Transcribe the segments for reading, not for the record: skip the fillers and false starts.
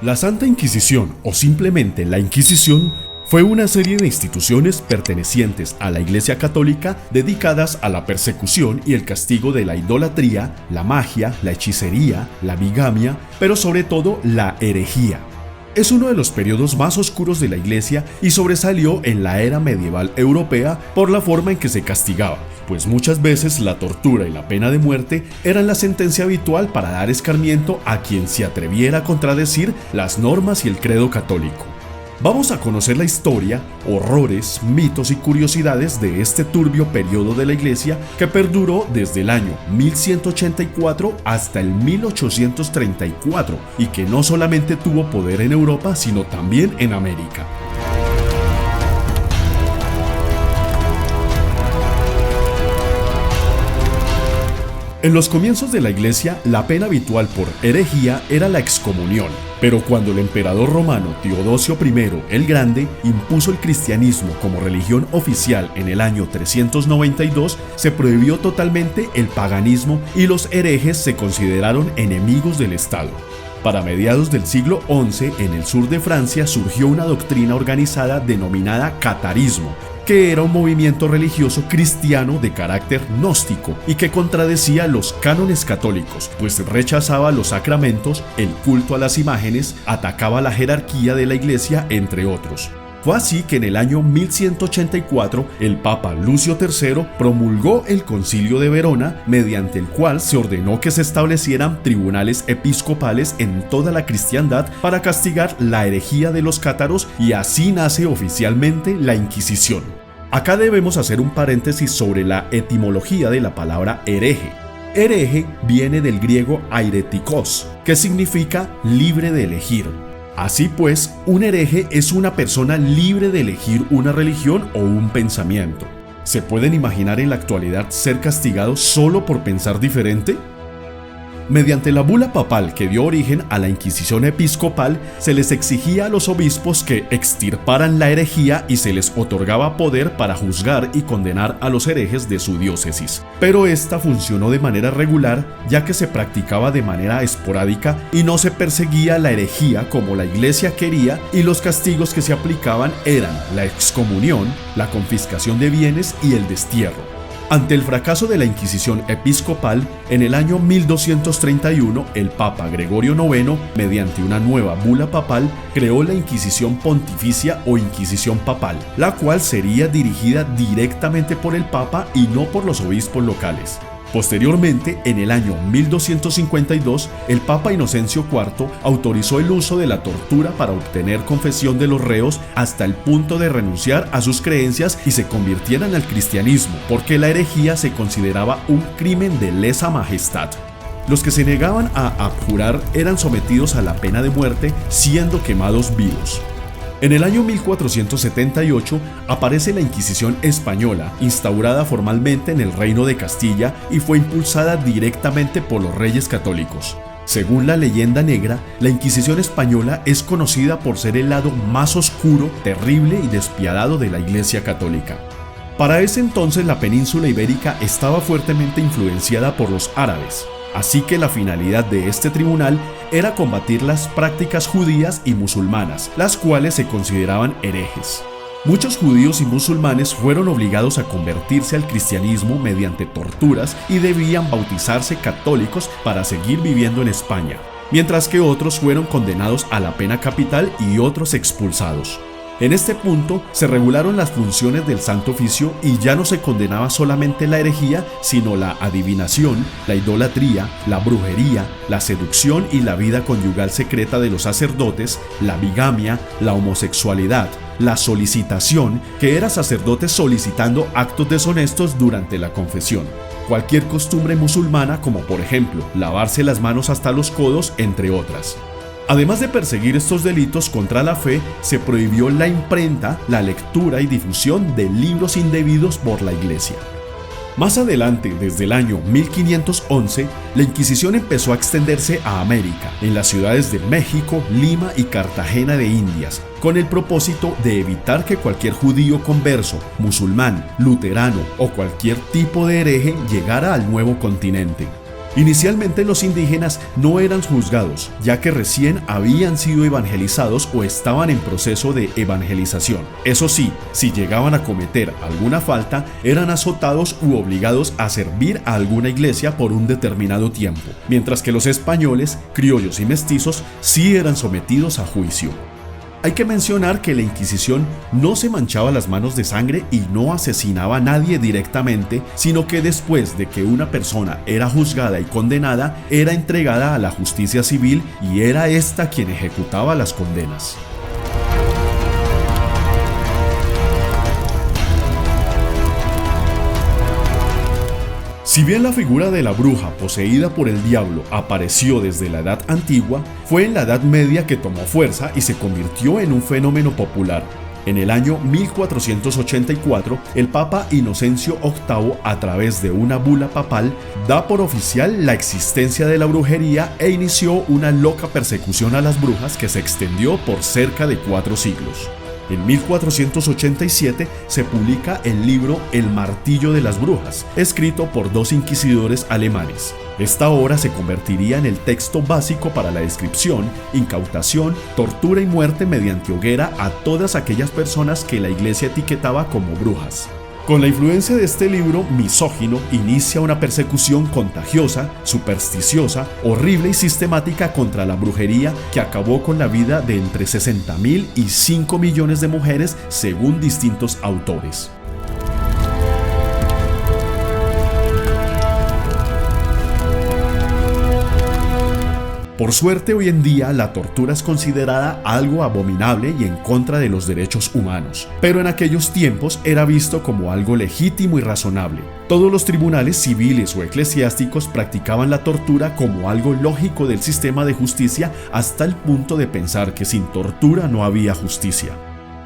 La Santa Inquisición, o simplemente la Inquisición, fue una serie de instituciones pertenecientes a la Iglesia Católica dedicadas a la persecución y el castigo de la idolatría, la magia, la hechicería, la bigamia, pero sobre todo la herejía. Es uno de los periodos más oscuros de la Iglesia y sobresalió en la era medieval europea por la forma en que se castigaba, pues muchas veces la tortura y la pena de muerte eran la sentencia habitual para dar escarmiento a quien se atreviera a contradecir las normas y el credo católico. Vamos a conocer la historia, horrores, mitos y curiosidades de este turbio periodo de la Iglesia que perduró desde el año 1184 hasta el 1834 y que no solamente tuvo poder en Europa, sino también en América. En los comienzos de la Iglesia, la pena habitual por herejía era la excomunión, pero cuando el emperador romano Teodosio I el Grande impuso el cristianismo como religión oficial en el año 392, se prohibió totalmente el paganismo y los herejes se consideraron enemigos del Estado. Para mediados del siglo XI, en el sur de Francia surgió una doctrina organizada denominada catarismo, que era un movimiento religioso cristiano de carácter gnóstico y que contradecía los cánones católicos, pues rechazaba los sacramentos, el culto a las imágenes, atacaba la jerarquía de la Iglesia, entre otros. Fue así que en el año 1184 el Papa Lucio III promulgó el Concilio de Verona, mediante el cual se ordenó que se establecieran tribunales episcopales en toda la cristiandad para castigar la herejía de los cátaros, y así nace oficialmente la Inquisición. Acá debemos hacer un paréntesis sobre la etimología de la palabra hereje. Hereje viene del griego airetikos, que significa libre de elegir. Así pues, un hereje es una persona libre de elegir una religión o un pensamiento. ¿Se pueden imaginar en la actualidad ser castigados solo por pensar diferente? Mediante la bula papal que dio origen a la Inquisición episcopal, se les exigía a los obispos que extirparan la herejía y se les otorgaba poder para juzgar y condenar a los herejes de su diócesis. Pero esta funcionó de manera regular, ya que se practicaba de manera esporádica y no se perseguía la herejía como la Iglesia quería, y los castigos que se aplicaban eran la excomunión, la confiscación de bienes y el destierro. Ante el fracaso de la Inquisición episcopal, en el año 1231, el Papa Gregorio IX, mediante una nueva bula papal, creó la Inquisición Pontificia o Inquisición Papal, la cual sería dirigida directamente por el Papa y no por los obispos locales. Posteriormente, en el año 1252, el Papa Inocencio IV autorizó el uso de la tortura para obtener confesión de los reos hasta el punto de renunciar a sus creencias y se convirtieran al cristianismo, porque la herejía se consideraba un crimen de lesa majestad. Los que se negaban a abjurar eran sometidos a la pena de muerte, siendo quemados vivos. En el año 1478 aparece la Inquisición española, instaurada formalmente en el Reino de Castilla y fue impulsada directamente por los reyes católicos. Según la leyenda negra, la Inquisición española es conocida por ser el lado más oscuro, terrible y despiadado de la Iglesia católica. Para ese entonces la península ibérica estaba fuertemente influenciada por los árabes. Así que la finalidad de este tribunal era combatir las prácticas judías y musulmanas, las cuales se consideraban herejes. Muchos judíos y musulmanes fueron obligados a convertirse al cristianismo mediante torturas y debían bautizarse católicos para seguir viviendo en España, mientras que otros fueron condenados a la pena capital y otros expulsados. En este punto se regularon las funciones del Santo Oficio y ya no se condenaba solamente la herejía, sino la adivinación, la idolatría, la brujería, la seducción y la vida conyugal secreta de los sacerdotes, la bigamia, la homosexualidad, la solicitación, que era sacerdotes solicitando actos deshonestos durante la confesión, cualquier costumbre musulmana como por ejemplo lavarse las manos hasta los codos, entre otras. Además de perseguir estos delitos contra la fe, se prohibió la imprenta, la lectura y difusión de libros indebidos por la Iglesia. Más adelante, desde el año 1511, la Inquisición empezó a extenderse a América, en las ciudades de México, Lima y Cartagena de Indias, con el propósito de evitar que cualquier judío converso, musulmán, luterano o cualquier tipo de hereje llegara al nuevo continente. Inicialmente los indígenas no eran juzgados, ya que recién habían sido evangelizados o estaban en proceso de evangelización. Eso sí, si llegaban a cometer alguna falta, eran azotados u obligados a servir a alguna iglesia por un determinado tiempo, mientras que los españoles, criollos y mestizos sí eran sometidos a juicio. Hay que mencionar que la Inquisición no se manchaba las manos de sangre y no asesinaba a nadie directamente, sino que después de que una persona era juzgada y condenada, era entregada a la justicia civil y era ésta quien ejecutaba las condenas. Si bien la figura de la bruja poseída por el diablo apareció desde la Edad Antigua, fue en la Edad Media que tomó fuerza y se convirtió en un fenómeno popular. En el año 1484, el Papa Inocencio VIII, a través de una bula papal, da por oficial la existencia de la brujería e inició una loca persecución a las brujas que se extendió por cerca de 4 siglos. En 1487 se publica el libro El martillo de las brujas, escrito por 2 inquisidores alemanes. Esta obra se convertiría en el texto básico para la descripción, incautación, tortura y muerte mediante hoguera a todas aquellas personas que la Iglesia etiquetaba como brujas. Con la influencia de este libro misógino inicia una persecución contagiosa, supersticiosa, horrible y sistemática contra la brujería que acabó con la vida de entre 60.000 y 5 millones de mujeres según distintos autores. Por suerte, hoy en día la tortura es considerada algo abominable y en contra de los derechos humanos, pero en aquellos tiempos era visto como algo legítimo y razonable. Todos los tribunales civiles o eclesiásticos practicaban la tortura como algo lógico del sistema de justicia hasta el punto de pensar que sin tortura no había justicia.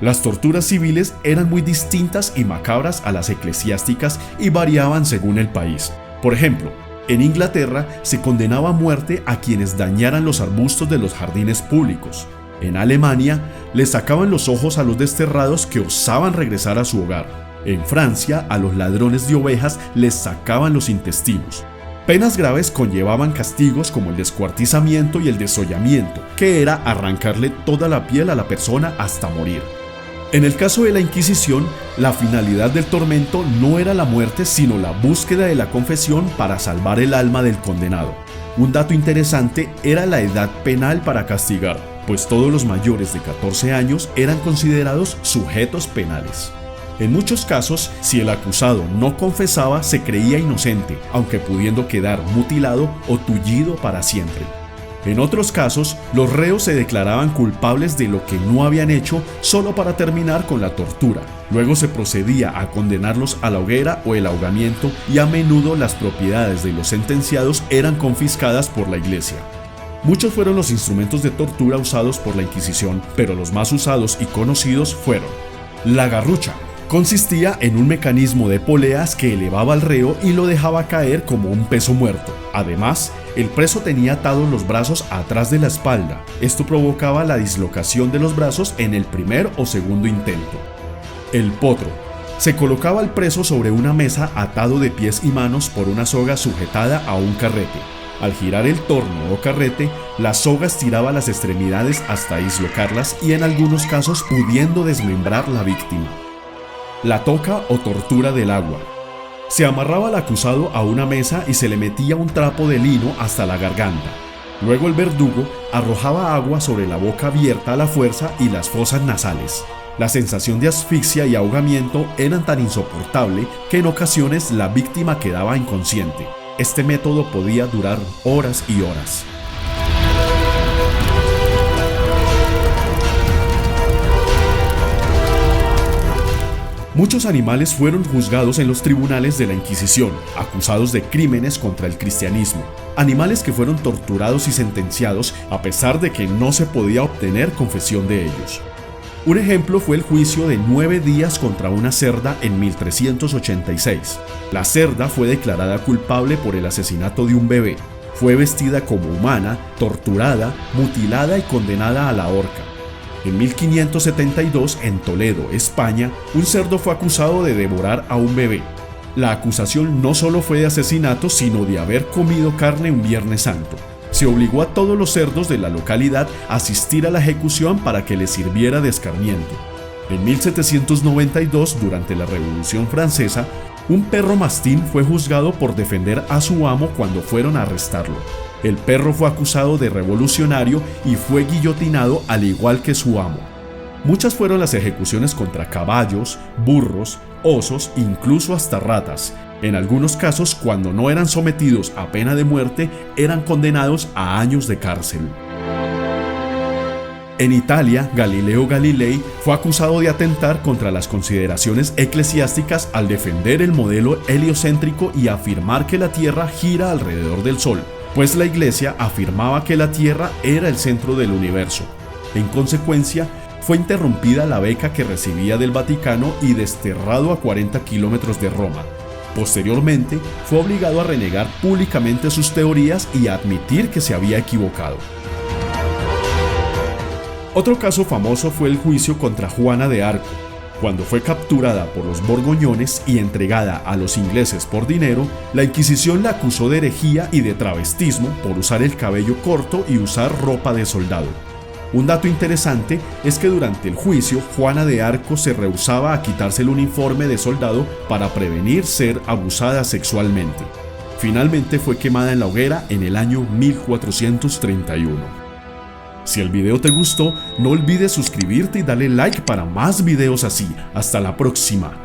Las torturas civiles eran muy distintas y macabras a las eclesiásticas y variaban según el país. Por ejemplo, en Inglaterra se condenaba a muerte a quienes dañaran los arbustos de los jardines públicos. En Alemania les sacaban los ojos a los desterrados que osaban regresar a su hogar. En Francia a los ladrones de ovejas les sacaban los intestinos. Penas graves conllevaban castigos como el descuartizamiento y el desollamiento, que era arrancarle toda la piel a la persona hasta morir. En el caso de la Inquisición, la finalidad del tormento no era la muerte, sino la búsqueda de la confesión para salvar el alma del condenado. Un dato interesante era la edad penal para castigar, pues todos los mayores de 14 años eran considerados sujetos penales. En muchos casos, si el acusado no confesaba, se creía inocente, aunque pudiendo quedar mutilado o tullido para siempre. En otros casos, los reos se declaraban culpables de lo que no habían hecho solo para terminar con la tortura. Luego se procedía a condenarlos a la hoguera o el ahogamiento y a menudo las propiedades de los sentenciados eran confiscadas por la iglesia. Muchos fueron los instrumentos de tortura usados por la Inquisición, pero los más usados y conocidos fueron la garrucha. Consistía en un mecanismo de poleas que elevaba al reo y lo dejaba caer como un peso muerto. Además, el preso tenía atados los brazos atrás de la espalda. Esto provocaba la dislocación de los brazos en el primer o segundo intento. El potro. Se colocaba al preso sobre una mesa atado de pies y manos por una soga sujetada a un carrete. Al girar el torno o carrete, la soga estiraba las extremidades hasta dislocarlas y en algunos casos pudiendo desmembrar la víctima. La toca o tortura del agua. Se amarraba al acusado a una mesa y se le metía un trapo de lino hasta la garganta. Luego el verdugo arrojaba agua sobre la boca abierta a la fuerza y las fosas nasales. La sensación de asfixia y ahogamiento eran tan insoportable que en ocasiones la víctima quedaba inconsciente. Este método podía durar horas y horas. Muchos animales fueron juzgados en los tribunales de la Inquisición, acusados de crímenes contra el cristianismo. Animales que fueron torturados y sentenciados a pesar de que no se podía obtener confesión de ellos. Un ejemplo fue el juicio de 9 días contra una cerda en 1386. La cerda fue declarada culpable por el asesinato de un bebé. Fue vestida como humana, torturada, mutilada y condenada a la horca. En 1572, en Toledo, España, un cerdo fue acusado de devorar a un bebé. La acusación no solo fue de asesinato, sino de haber comido carne un Viernes Santo. Se obligó a todos los cerdos de la localidad a asistir a la ejecución para que les sirviera de escarmiento. En 1792, durante la Revolución Francesa, un perro mastín fue juzgado por defender a su amo cuando fueron a arrestarlo. El perro fue acusado de revolucionario y fue guillotinado al igual que su amo. Muchas fueron las ejecuciones contra caballos, burros, osos, incluso hasta ratas. En algunos casos, cuando no eran sometidos a pena de muerte, eran condenados a años de cárcel. En Italia, Galileo Galilei fue acusado de atentar contra las consideraciones eclesiásticas al defender el modelo heliocéntrico y afirmar que la Tierra gira alrededor del Sol, pues la Iglesia afirmaba que la Tierra era el centro del universo. En consecuencia, fue interrumpida la beca que recibía del Vaticano y desterrado a 40 kilómetros de Roma. Posteriormente, fue obligado a renegar públicamente sus teorías y a admitir que se había equivocado. Otro caso famoso fue el juicio contra Juana de Arco. Cuando fue capturada por los borgoñones y entregada a los ingleses por dinero, la Inquisición la acusó de herejía y de travestismo por usar el cabello corto y usar ropa de soldado. Un dato interesante es que durante el juicio, Juana de Arco se rehusaba a quitarse el uniforme de soldado para prevenir ser abusada sexualmente. Finalmente fue quemada en la hoguera en el año 1431. Si el video te gustó, no olvides suscribirte y darle like para más videos así. Hasta la próxima.